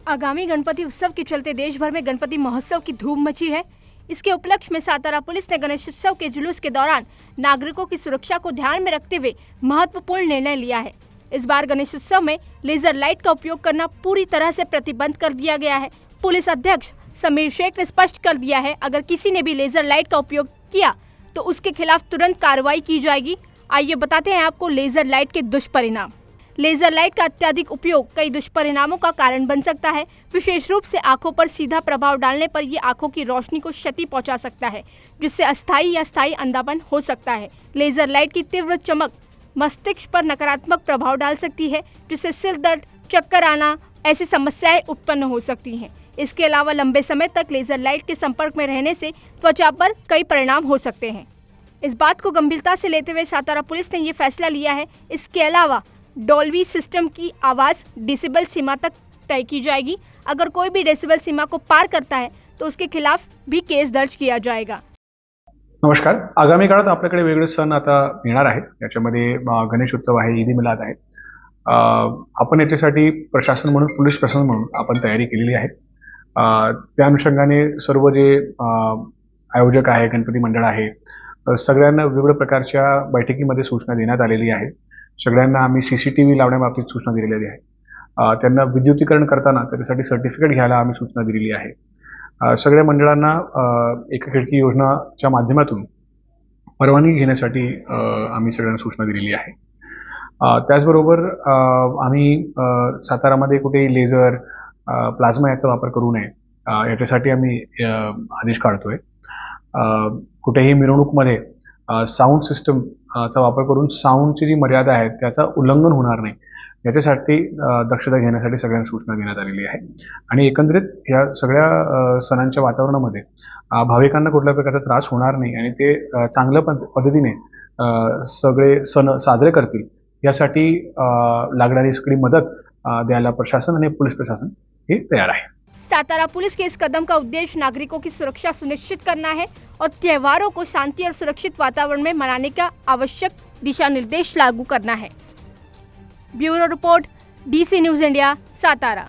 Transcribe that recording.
आगामी गणपति उत्सव के चलते देश भर में गणपति महोत्सव की धूम मची है। इसके उपलक्ष्य में सातारा पुलिस ने गणेश उत्सव के जुलूस के दौरान नागरिकों की सुरक्षा को ध्यान में रखते हुए महत्वपूर्ण निर्णय लिया है। इस बार गणेश उत्सव में लेजर लाइट का उपयोग करना पूरी तरह से प्रतिबंध कर दिया गया है। पुलिस अध्यक्ष समीर शेख ने स्पष्ट कर दिया है, अगर किसी ने भी लेजर लाइट का उपयोग किया तो उसके खिलाफ तुरंत कार्रवाई की जाएगी। आइए बताते हैं आपको लेजर लाइट के दुष्परिणाम। लेजर लाइट का अत्यधिक उपयोग कई दुष्परिणामों का कारण बन सकता है। विशेष रूप से आंखों पर सीधा प्रभाव डालने पर ये आंखों की रोशनी को क्षति पहुंचा सकता है, जिससे अस्थायी या स्थायी अंधापन हो सकता है। लेजर लाइट की तीव्र चमक मस्तिष्क पर नकारात्मक प्रभाव डाल सकती है, जिससे सिर दर्द, चक्कर आना ऐसी समस्याएं उत्पन्न हो सकती हैं। इसके अलावा लंबे समय तक लेजर लाइट के संपर्क में रहने से त्वचा पर कई परिणाम हो सकते हैं। इस बात को गंभीरता से लेते हुए सातारा पुलिस ने ये फैसला लिया है। इसके अलावा डॉल्बी सिस्टम की आवाज़ डेसिबल सीमा तक तय की जाएगी। अगर कोई भी डेसिबल सीमा को पार करता है तो उसके खिलाफ भी केस दर्ज किया जाएगा। नमस्कार. आगामी काळात आपल्याकडे वेगळे सण आता येणार आहेत. याच्यामध्ये गणेशोत्सव आहे, ईद मिलाद आहे. आपण याच्यासाठी प्रशासन म्हणून, पोलीस प्रशासन म्हणून आपण तयारी केलेली आहे. त्या अनुषंगाने सर्व जे आयोजक आहे, गणपती मंडळ आहे, सगळ्यांना वेगवेगळ्या प्रकारच्या बैठकीमध्ये सूचना देण्यात आलेली आहे. सगळ्यांना आम्ही CCTV लावण्याबाबतीत सूचना दिलेली आहे. त्यांना विद्युतीकरण करताना त्याच्यासाठी सर्टिफिकेट घ्यायला आम्ही सूचना दिलेली आहे. सगळ्या मंडळांना एका खिडकी योजनाच्या माध्यमातून परवानगी घेण्यासाठी आम्ही सगळ्यांना सूचना दिलेली आहे. त्याचबरोबर आम्ही सातारामध्ये कुठेही लेझर, प्लाझ्मा याचा वापर करू नये याच्यासाठी आम्ही आदेश काढतोय. कुठेही मिरवणूकमध्ये साऊंड सिस्टम चा वापर करून साऊंडची जी मर्यादा आहे त्याचा उल्लंघन होणार नाही याच्यासाठी दक्षता घेण्यासाठी सगळ्यांना सूचना देण्यात आलेली आहे. आणि एकंदरीत या सगळ्या सणांच्या वातावरणामध्ये भाविकांना कुठल्या प्रकारचा त्रास होणार नाही आणि ते चांगल्या पद्धतीने सगळे सण साजरे करतील यासाठी लागणारी सगळी मदत द्यायला प्रशासन आणि पोलीस प्रशासन हे तयार आहे. सातारा पुलिस के इस कदम का उद्देश्य नागरिकों की सुरक्षा सुनिश्चित करना है और त्योहारों को शांति और सुरक्षित वातावरण में मनाने का आवश्यक दिशा निर्देश लागू करना है। Bureau report, DC news India, Satara.